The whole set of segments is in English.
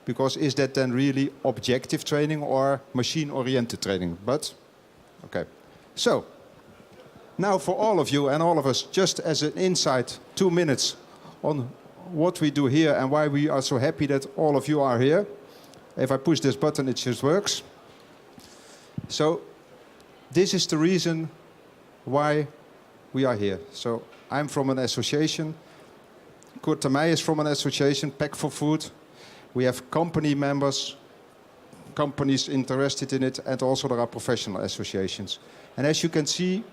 because is that then really objective training or machine-oriented training? But, okay. So, now for all of you and all of us, just as an insight, 2 minutes on what we do here and why we are so happy that all of you are here. If I push this button, it just works. So, this is the reason why we are here. So, I'm from an association. Kurt Termeij is from an association, Pack for Food. We have company members, companies interested in it, and also there are professional associations. And as you can see,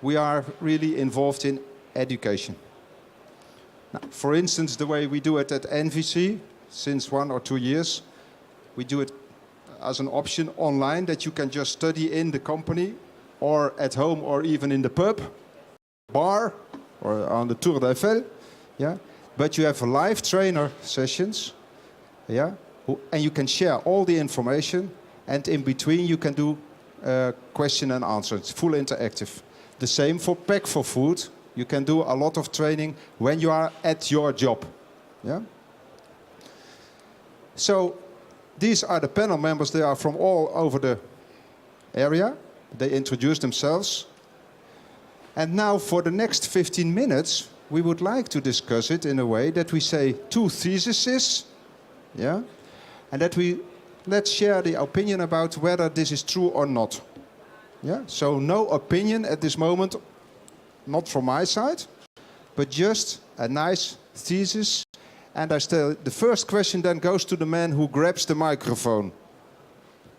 we are really involved in education. Now, for instance, the way we do it at NVC, since 1 or 2 years, we do it as an option online that you can just study in the company or at home or even in the pub, bar, or on the Tour d'Eiffel. Yeah? But you have live trainer sessions, yeah? And you can share all the information, and in between you can do question and answer. It's full interactive. The same for Pack for Food. You can do a lot of training when you are at your job. Yeah? So these are the panel members. They are from all over the area. They introduce themselves. And now for the next 15 minutes, we would like to discuss it in a way that we say 2 theses, yeah? And that let's share the opinion about whether this is true or not. Yeah? So no opinion at this moment, not from my side, but just a nice thesis. And the first question then goes to the man who grabs the microphone.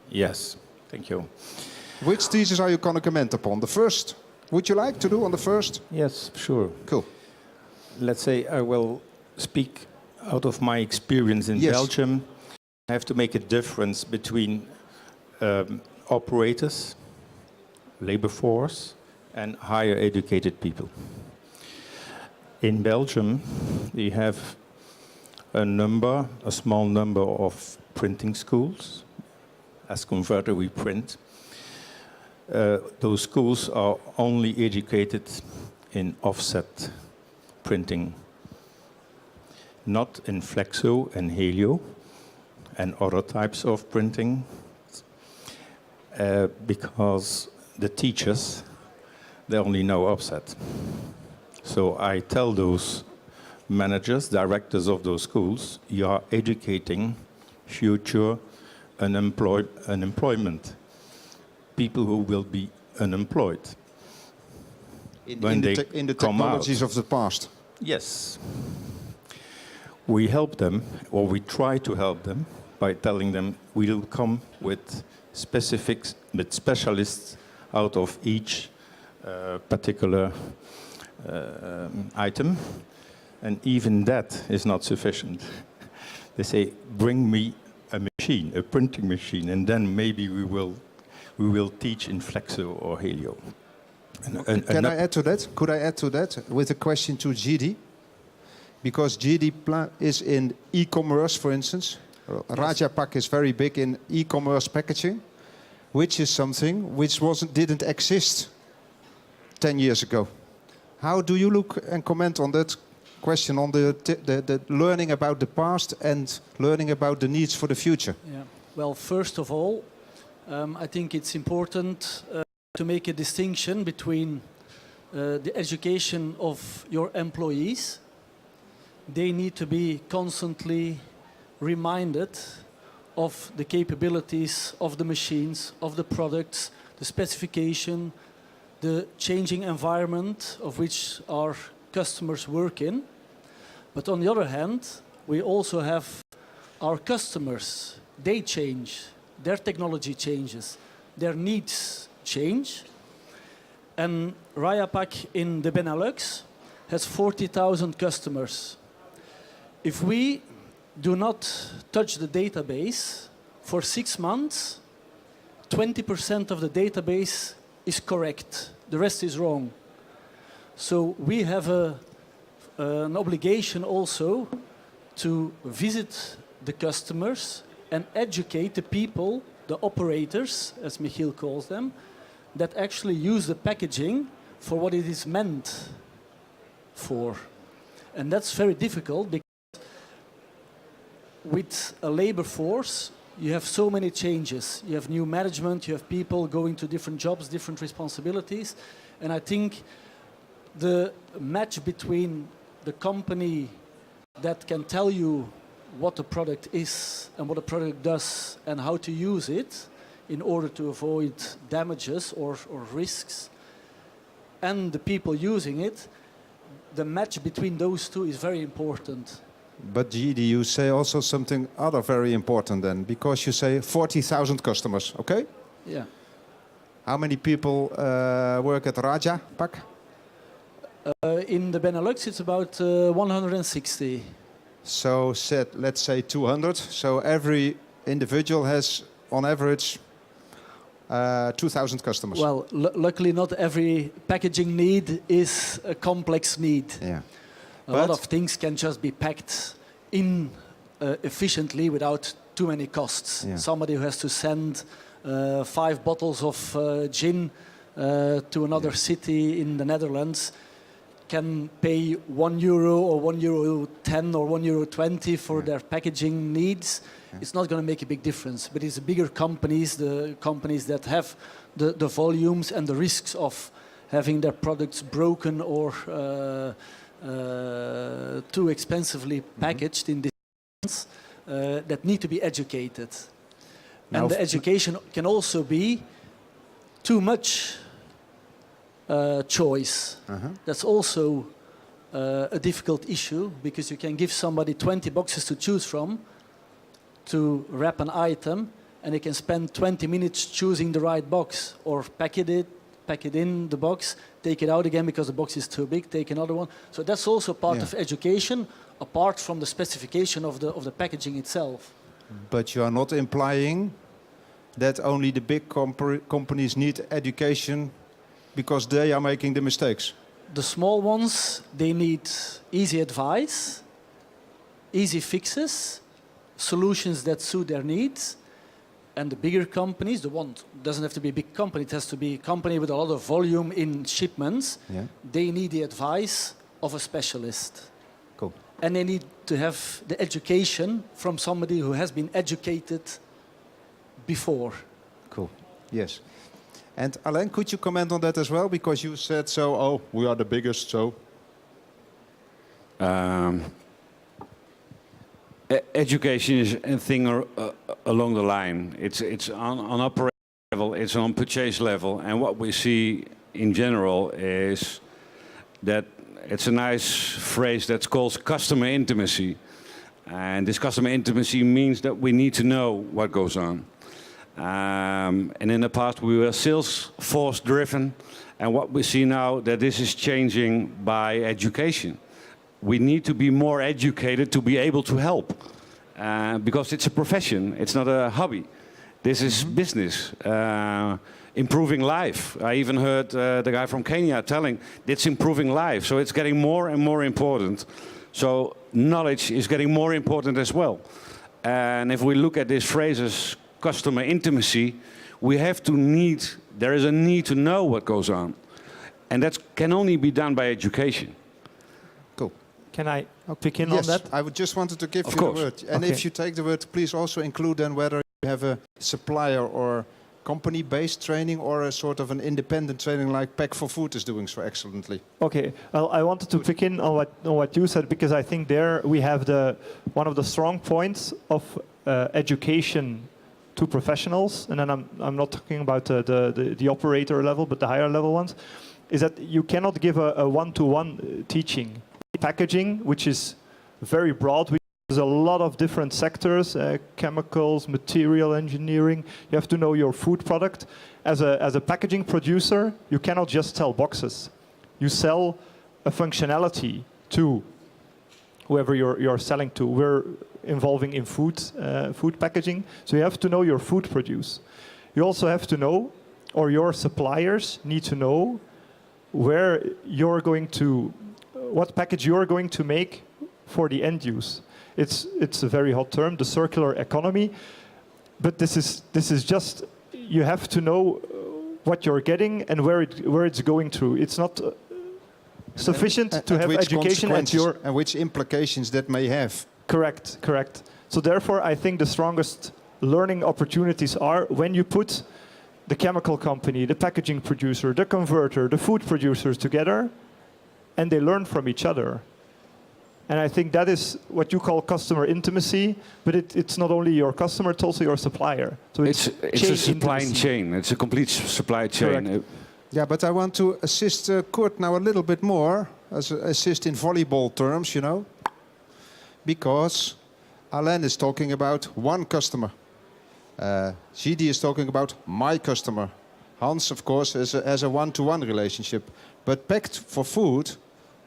Yes, thank you. Which thesis are you going to comment upon? The first? Would you like to do on the first? Yes, sure. Cool. Let's say I will speak out of my experience in Belgium. I have to make a difference between operators, labor force, and higher educated people. In Belgium, we have a small number of printing schools. As converter, we print. Those schools are only educated in offset printing, not in flexo and helio and other types of printing, because the teachers, they only know offset. So I tell those managers, directors of those schools, you are educating future unemployment, people who will be unemployed in the technologies of the past. Yes. We help them, or we try to help them, by telling them we will come with specialists out of each particular item. And even that is not sufficient. They say, bring me a machine, a printing machine, and then maybe we will teach in flexo or helio. Can I add to that? Could I add to that with a question to GD? Because GD is in e-commerce, for instance. RajaPack is very big in e-commerce packaging, which is something which didn't exist 10 years ago. How do you look and comment on that question, on the learning about the past and learning about the needs for the future? Yeah. Well, first of all, I think it's important to make a distinction between the education of your employees. They need to be constantly reminded of the capabilities of the machines, of the products, the specification, the changing environment of which our customers work in. But on the other hand, we also have our customers. They change, their technology changes, their needs change. And RajaPack in the Benelux has 40,000 customers. If we do not touch the database for 6 months, 20% of the database is correct. The rest is wrong. So we have an obligation also to visit the customers and educate the people, the operators, as Michiel calls them, that actually use the packaging for what it is meant for. And that's very difficult because with a labor force, you have so many changes. You have new management, you have people going to different jobs, different responsibilities. And I think the match between the company that can tell you what the product is and what the product does and how to use it in order to avoid damages or risks, and the people using it, the match between those two is very important. But Gidi, you say also something other very important then, because you say 40,000 customers, okay? Yeah. How many people work at ALL4PACK? In the Benelux, it's about 160. So let's say 200. So every individual has, on average, 2,000 customers. Well, luckily not every packaging need is a complex need. Yeah. A lot of things can just be packed in efficiently without too many costs. Yeah. Somebody who has to send 5 bottles of gin to another city in the Netherlands can pay €1 or €1.10 or €1.20 for their packaging needs. Yeah. It's not going to make a big difference. But it's the bigger companies, the companies that have the volumes and the risks of having their products broken or too expensively packaged in this sense, that need to be educated. Now, and the education can also be too much choice. That's also a difficult issue, because you can give somebody 20 boxes to choose from to wrap an item, and they can spend 20 minutes choosing the right box, or pack it in the box, take it out again because the box is too big, take another one. So that's also part of education, apart from the specification of the packaging itself. But you are not implying that only the big companies need education because they are making the mistakes. The small ones, they need easy advice, easy fixes, solutions that suit their needs. And the bigger companies, the one doesn't have to be a big company, it has to be a company with a lot of volume in shipments. Yeah. They need the advice of a specialist. Cool. And they need to have the education from somebody who has been educated before. Cool. Yes. And Alain, could you comment on that as well? Because you said so, oh, we are the biggest, so. Education is a thing along the line. It's on operating level, it's on purchase level, and what we see in general is that it's a nice phrase that's called customer intimacy. And this customer intimacy means that we need to know what goes on. And in the past we were sales force driven, and what we see now that this is changing by education. We need to be more educated to be able to help, because it's a profession, it's not a hobby. This is business, improving life. I even heard the guy from Kenya telling it's improving life, so it's getting more and more important. So knowledge is getting more important as well. And if we look at these phrases, customer intimacy, there is a need to know what goes on. And that can only be done by education. Can I pick in on that? I would just wanted to give you the word. And if you take the word, please also include then whether you have a supplier or company-based training or a sort of an independent training like Pack for Food is doing so excellently. Okay, well, I wanted to pick in on what you said, because I think there we have one of the strong points of education to professionals, and then I'm not talking about the operator level, but the higher level ones, is that you cannot give a one-to-one teaching. Packaging, which is very broad, there's a lot of different sectors, chemicals, material engineering. You have to know your food product. As a packaging producer, you cannot just sell boxes. You sell a functionality to whoever you're selling to. We're involving in food packaging, so you have to know your food produce. You also have to know, or your suppliers need to know, where you're going to what package you're going to make for the end use. It's a very hot term, the circular economy, but this is just, you have to know what you're getting and where it's going through. It's not sufficient to have education at your... And which implications that may have. Correct. So therefore, I think the strongest learning opportunities are when you put the chemical company, the packaging producer, the converter, the food producers together, and they learn from each other. And I think that is what you call customer intimacy, but it's not only your customer, it's also your supplier. So it's a supply chain. It's a complete supply chain. Correct. Yeah, but I want to assist Kurt now a little bit more, assist in volleyball terms, you know, because Alain is talking about one customer. GD is talking about my customer. Hans, of course, has a one-to-one relationship. But Packed for Food,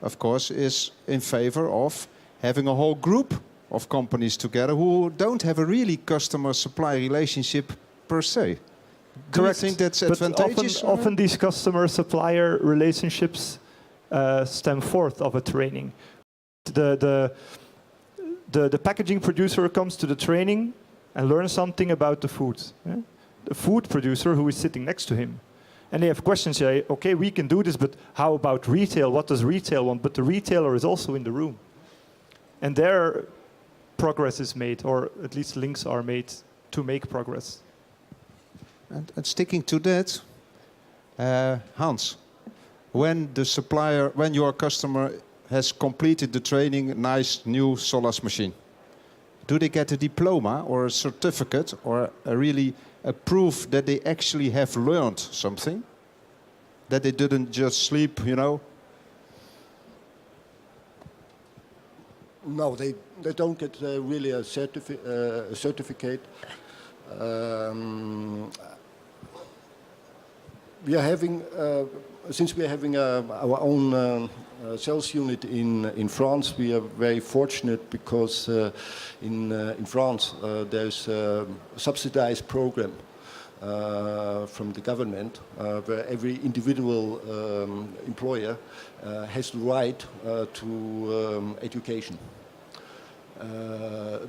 of course, is in favor of having a whole group of companies together who don't have a really customer-supply relationship per se. Do you think that's advantageous? But often these customer-supplier relationships stem forth of a training. The packaging producer comes to the training and learns something about the food. Yeah? The food producer who is sitting next to him. And they have questions, say, okay, we can do this, but how about retail? What does retail want? But the retailer is also in the room. And there progress is made, or at least links are made to make progress. And sticking to that, Hans, when your customer has completed the training, nice new Solas machine, do they get a diploma or a certificate or a proof that they actually have learned something? That they didn't just sleep, you know? No, they don't get really a certificate. We are having, since we are having our own sales unit in France, we are very fortunate because in France there's a subsidized program from the government where every individual employer has the right to education.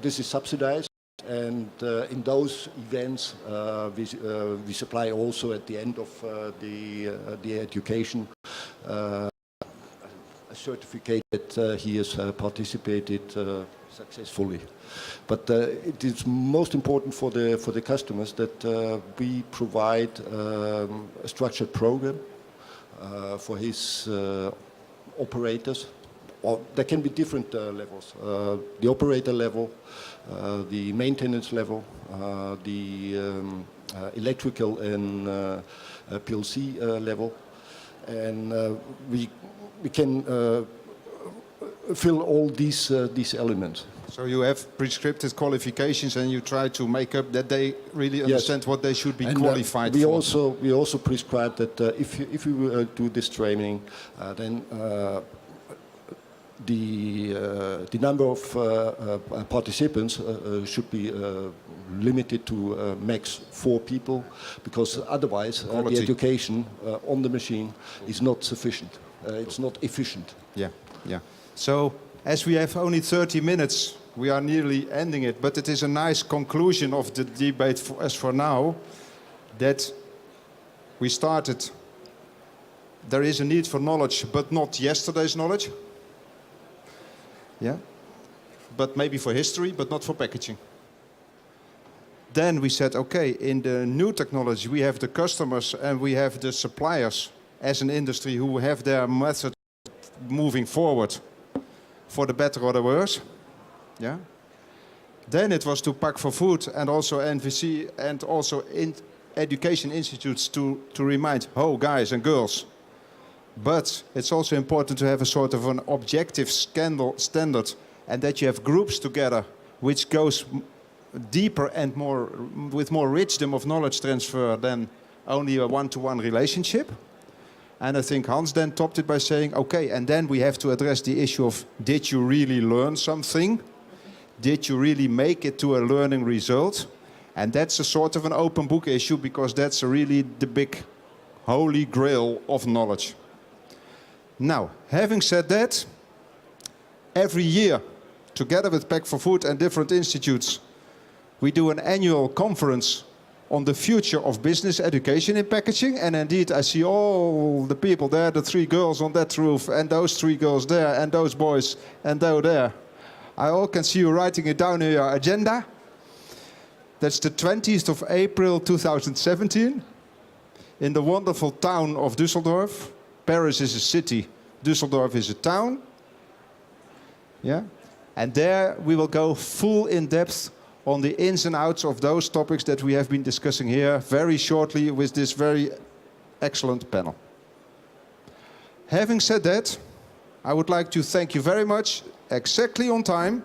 This is subsidized. And in those events, we supply also at the end of the education a certificate that he has participated successfully. But it is most important for the customers that we provide a structured program for his operators. Or there can be different levels. The operator level, the maintenance level, the electrical and PLC level, and we can fill all these elements. So you have prescriptive qualifications, and you try to make up that they really understand what they should be qualified for. We also prescribe that if you do this training, then the number of participants should be limited to max 4 people, because otherwise the education on the machine is not sufficient. It's not efficient. Yeah, yeah. So as we have only 30 minutes, we are nearly ending it, but it is a nice conclusion of the debate for now, that we started. There is a need for knowledge, but not yesterday's knowledge. Yeah, but maybe for history, but not for packaging. Then we said, okay, in the new technology, we have the customers and we have the suppliers as an industry who have their method moving forward for the better or the worse. Yeah. Then it was to Pack for Food and also NVC and also in education institutes to remind, oh, guys and girls. But it's also important to have a sort of an objective standard, and that you have groups together which goes deeper and with more wisdom of knowledge transfer than only a one-to-one relationship. And I think Hans then topped it by saying, okay, and then we have to address the issue of, did you really learn something? Did you really make it to a learning result? And that's a sort of an open book issue, because that's really the big holy grail of knowledge. Now, having said that, every year, together with Pack for Food and different institutes, we do an annual conference on the future of business education in packaging. And indeed, I see all the people there, the 3 girls on that roof, and those 3 girls there, and those boys, and those there. I all can see you writing it down in your agenda. That's the 20th of April 2017 in the wonderful town of Düsseldorf. Paris is a city, Düsseldorf is a town. Yeah? And there we will go full in depth on the ins and outs of those topics that we have been discussing here very shortly with this very excellent panel. Having said that, I would like to thank you very much, exactly on time,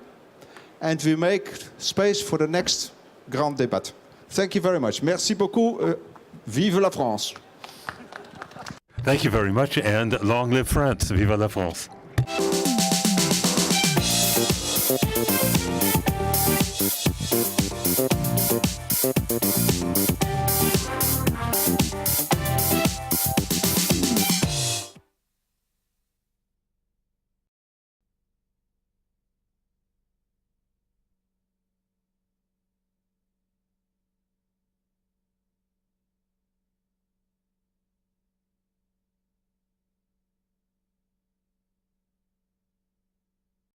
and we make space for the next grand débat. Thank you very much. Merci beaucoup. Vive la France. Thank you very much, and long live France. Vive la France.